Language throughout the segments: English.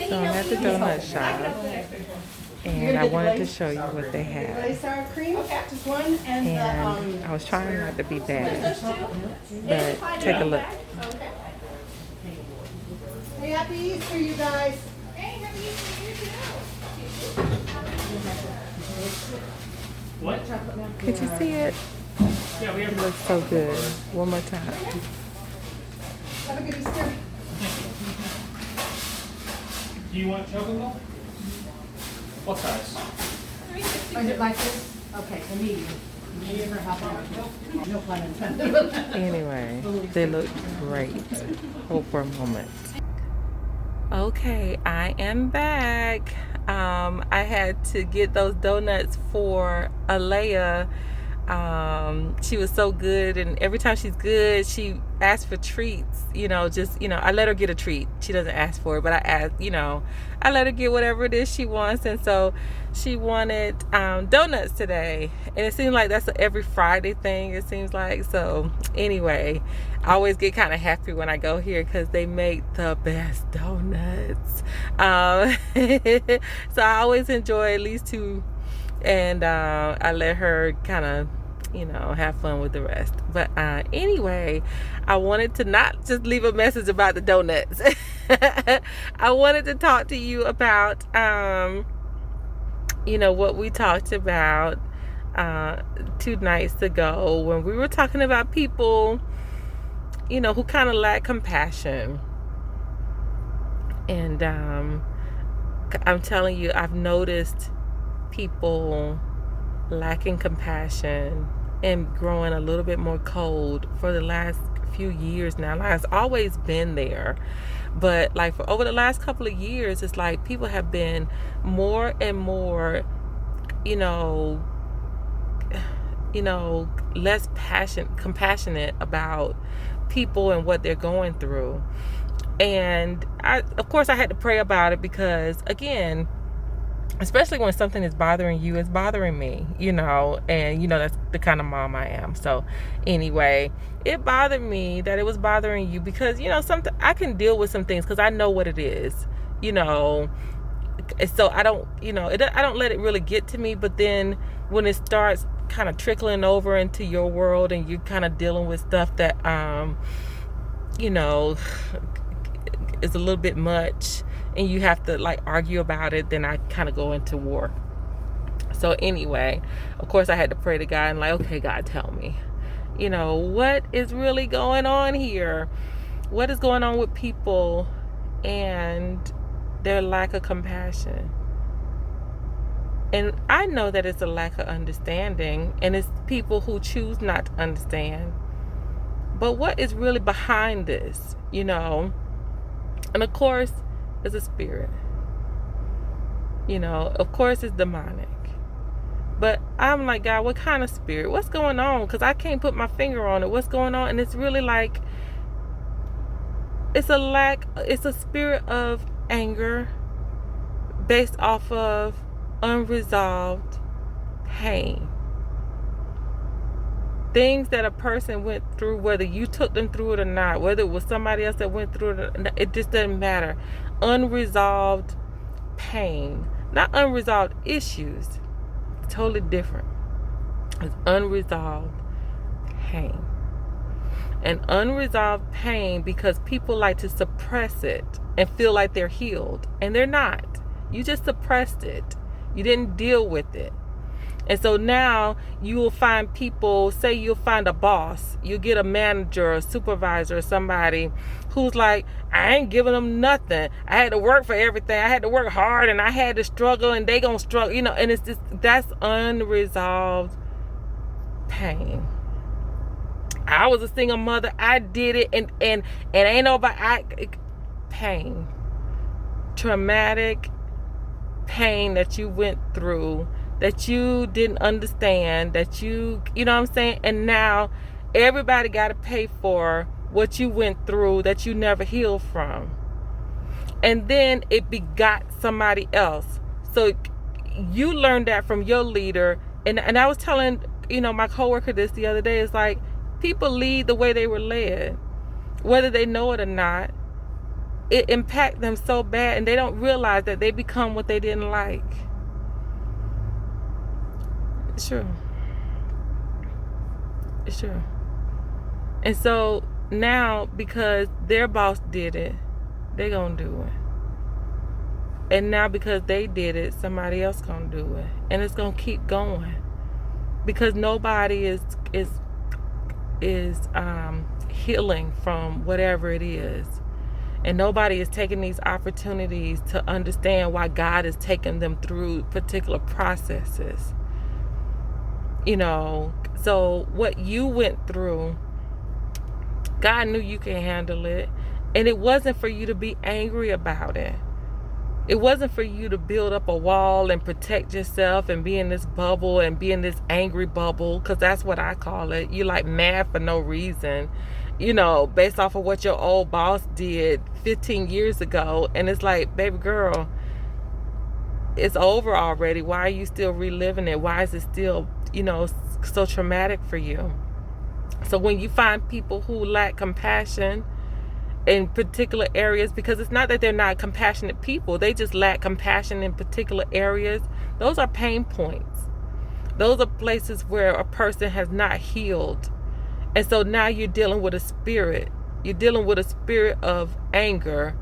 So I'm at the donut shop, and I wanted to show you what they had. Sour cream, just one, And I was trying not to be bad, but take a look. Hey, happy Easter, you guys. What? Could you see it? Yeah, we It have. looks so good. One more time. Have a good Easter. Do you want chocolate? What size? Is it like this? Okay, the medium. Medium or half hour? No pun intended. Anyway, they look great. Hold for a moment. Okay, I am back. I had to get those donuts for Alea. She was so good, and every time she's good, she asks for treats. I let her get a treat. She doesn't ask for it, but I let her get whatever it is she wants. And so she wanted donuts today, and it seems like that's every Friday thing, it seems like. So anyway, I always get kind of happy when I go here because they make the best donuts. So I always enjoy at least two, and I let her kind of have fun with the rest. But anyway, I wanted to not just leave a message about the donuts. I wanted to talk to you about what we talked about 2 nights ago when we were talking about people who kind of lack compassion. And I'm telling you, I've noticed people lacking compassion and growing a little bit more cold for the last few years now. Like, it's always been there, but like for over the last couple of years, it's like people have been more and more less compassionate about people and what they're going through. And of course I had to pray about it, because again, especially when something is bothering you, it's bothering me, and that's the kind of mom I am. So anyway, it bothered me that it was bothering you, because something I can deal with some things because I know what it is, so I don't let it really get to me. But then when it starts kind of trickling over into your world, and you're kind of dealing with stuff that is a little bit much, and you have to like argue about it, then I kind of go into war. So anyway, of course I had to pray to God and like, okay, God, tell me, what is really going on here? What is going on with people and their lack of compassion? And I know that it's a lack of understanding, and it's people who choose not to understand. But what is really behind this, And of course, it's a spirit. Of course it's demonic. But I'm like, God, what kind of spirit? What's going on? Because I can't put my finger on it. What's going on? And it's really like, it's a spirit of anger based off of unresolved pain. Things that a person went through, whether you took them through it or not, whether it was somebody else that went through it just doesn't matter. Unresolved pain, not unresolved issues. Totally different. It's unresolved pain. And unresolved pain, because people like to suppress it and feel like they're healed, and they're not. You just suppressed it. You didn't deal with it. And so now you will find people, say you'll find a boss, you get a manager or a supervisor or somebody who's like, I ain't giving them nothing. I had to work for everything. I had to work hard, and I had to struggle, and they gonna struggle, and it's just, that's unresolved pain. I was a single mother. I did it, and ain't nobody, pain. Traumatic pain that you went through, that you didn't understand, that you know what I'm saying? And now everybody got to pay for what you went through that you never healed from. And then it begot somebody else. So you learned that from your leader. And I was telling, my coworker this the other day. It's like, people lead the way they were led, whether they know it or not. it impacts them so bad, and they don't realize that they become what they didn't like. It's true. It's true. And so now, because their boss did it, they're gonna do it. And now because they did it, somebody else gonna do it. And it's gonna keep going. Because nobody is healing from whatever it is. And nobody is taking these opportunities to understand why God is taking them through particular processes. You know, so what you went through, God knew you can handle it. And it wasn't for you to be angry about it. It wasn't for you to build up a wall and protect yourself and be in this bubble and be in this angry bubble, because that's what I call it. You like mad for no reason, you know, based off of what your old boss did 15 years ago. And it's like, baby girl, it's over already. Why are you still reliving it? Why is it still, you know, so traumatic for you? So when you find people who lack compassion in particular areas, because it's not that they're not compassionate people, they just lack compassion in particular areas, those are pain points. Those are places where a person has not healed. And so now you're dealing with a spirit. You're dealing with a spirit of anger,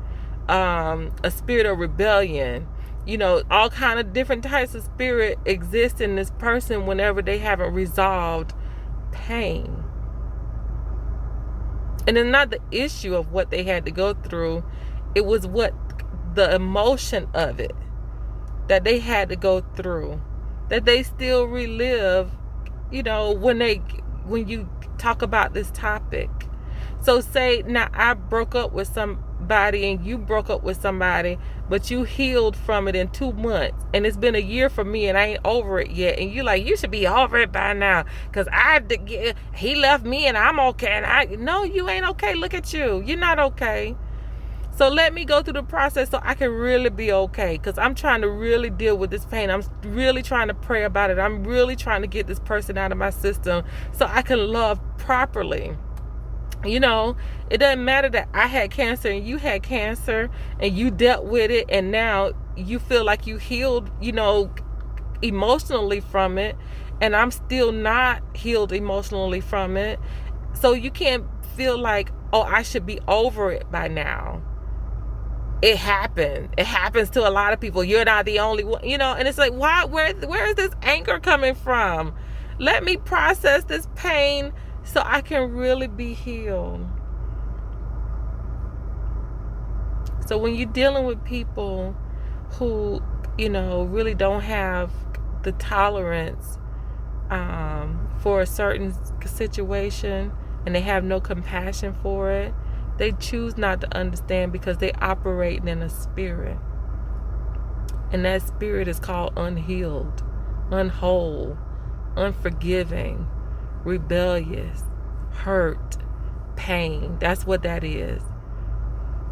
a spirit of rebellion. You know, all kind of different types of spirit exist in this person whenever they haven't resolved pain. And it's not the issue of what they had to go through. It was what the emotion of it that they had to go through, that they still relive, you know, when you talk about this topic. So say now I broke up with somebody and you broke up with somebody, but you healed from it in 2 months, and it's been a year for me and I ain't over it yet, and you like, you should be over it by now because he left me and I'm okay, and no, you ain't okay. Look at you, you're not okay. So let me go through the process so I can really be okay, because I'm trying to really deal with this pain. I'm really trying to pray about it. I'm really trying to get this person out of my system so I can love properly. You know, it doesn't matter that I had cancer and you had cancer and you dealt with it, and now you feel like you healed, you know, emotionally from it, and I'm still not healed emotionally from it. So you can't feel like, oh, I should be over it by now. It happened. It happens to a lot of people. You're not the only one, you know. And it's like, why? Where is this anger coming from? Let me process this pain so I can really be healed. So when you're dealing with people who, you know, really don't have the tolerance for a certain situation, and they have no compassion for it, they choose not to understand because they operate in a spirit. And that spirit is called unhealed, unwhole, unforgiving, rebellious, hurt, pain. That's what that is.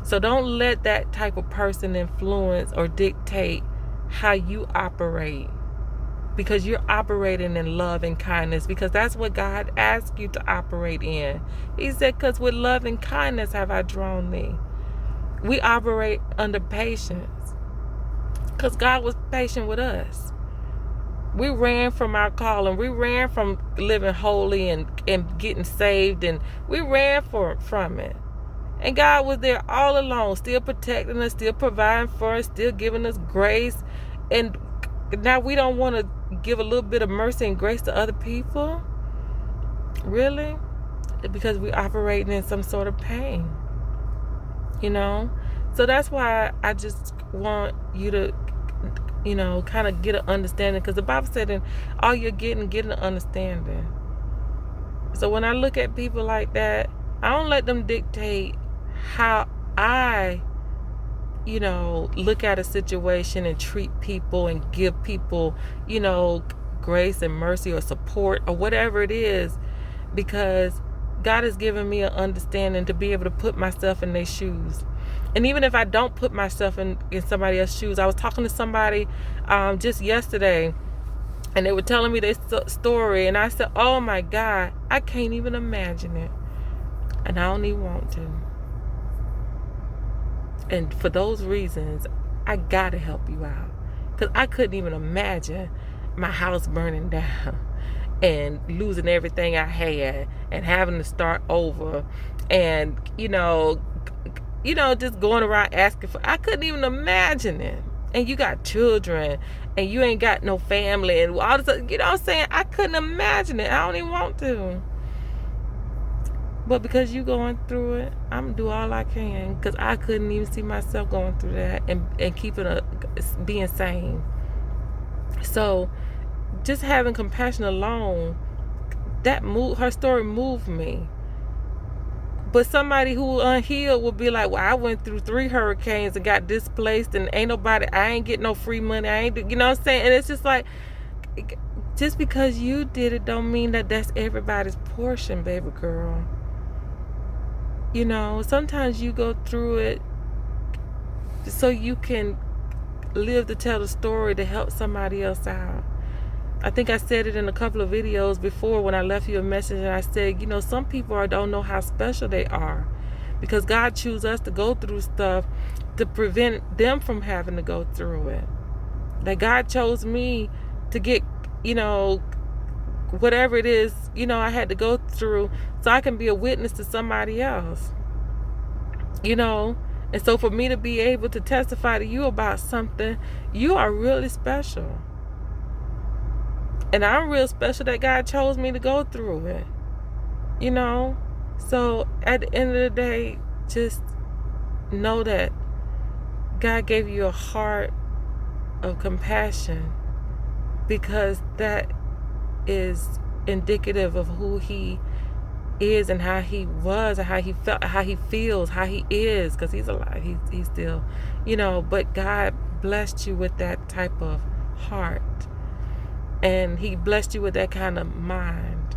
So don't let that type of person influence or dictate how you operate, because you're operating in love and kindness, because that's what God asked you to operate in. He said, because with love and kindness have I drawn thee. We operate under patience because God was patient with us. We ran from our calling. We ran from living holy and getting saved, and we ran from it. And God was there all along, still protecting us, still providing for us, still giving us grace. And now we don't want to give a little bit of mercy and grace to other people? Really? Because we're operating in some sort of pain. You know? So that's why I just want you to, you know, kind of get an understanding, because the Bible said in all you're get an understanding. So when I look at people like that, I don't let them dictate how I, you know, look at a situation and treat people and give people, you know, grace and mercy or support or whatever it is, because God has given me an understanding to be able to put myself in their shoes. And even if I don't put myself in somebody else's shoes, I was talking to somebody just yesterday, and they were telling me their story, and I said, oh my God, I can't even imagine it. And I don't even want to. And for those reasons, I gotta help you out. Because I couldn't even imagine my house burning down and losing everything I had and having to start over and, just going around asking for, I couldn't even imagine it. And you got children and you ain't got no family and all this, you know what I'm saying? I couldn't imagine it. I don't even want to. But because you going through it, I'm gonna do all I can, because I couldn't even see myself going through that and being sane. So just having compassion alone, her story moved me. But somebody who unhealed would be like, well, I went through 3 hurricanes and got displaced and I ain't getting no free money. You know what I'm saying? And it's just like, just because you did it don't mean that that's everybody's portion, baby girl. Sometimes you go through it so you can live to tell the story to help somebody else out. I think I said it in a couple of videos before when I left you a message, and I said, some people don't know how special they are, because God chooses us to go through stuff to prevent them from having to go through it. That God chose me to get, whatever it is, I had to go through so I can be a witness to somebody else. And so for me to be able to testify to you about something, you are really special. And I'm real special that God chose me to go through it. So at the end of the day, just know that God gave you a heart of compassion, because that is indicative of who He is and how He was and how He felt, how He feels, how He is, because He's alive. He's still, but God blessed you with that type of heart. And He blessed you with that kind of mind.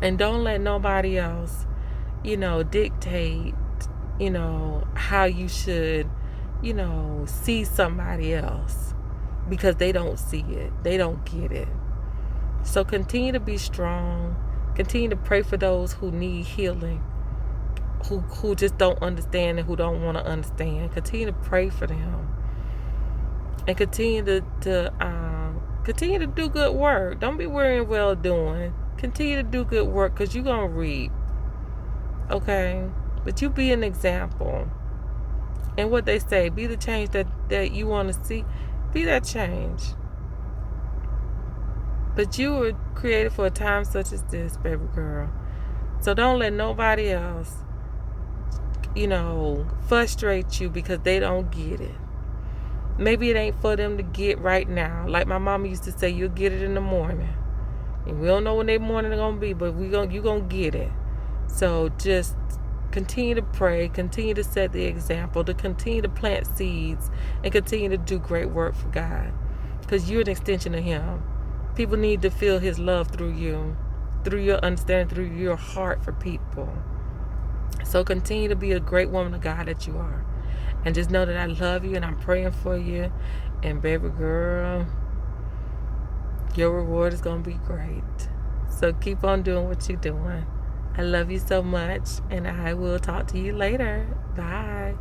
And don't let nobody else, dictate, how you should, see somebody else, because they don't see it. They don't get it. So continue to be strong. Continue to pray for those who need healing, who just don't understand and who don't want to understand. Continue to pray for them. And continue to do good work. Don't be weary and well doing. Continue to do good work, because you're going to reap. Okay? But you be an example. And what they say, be the change that you want to see. Be that change. But you were created for a time such as this, baby girl. So don't let nobody else, frustrate you because they don't get it. Maybe it ain't for them to get right now. Like my mama used to say, you'll get it in the morning. And we don't know when that morning is going to be, but you're going to get it. So just continue to pray, continue to set the example, to continue to plant seeds, and continue to do great work for God. Because you're an extension of Him. People need to feel His love through you, through your understanding, through your heart for people. So continue to be a great woman of God that you are. And just know that I love you and I'm praying for you. And baby girl, your reward is going to be great. So keep on doing what you're doing. I love you so much, and I will talk to you later. Bye.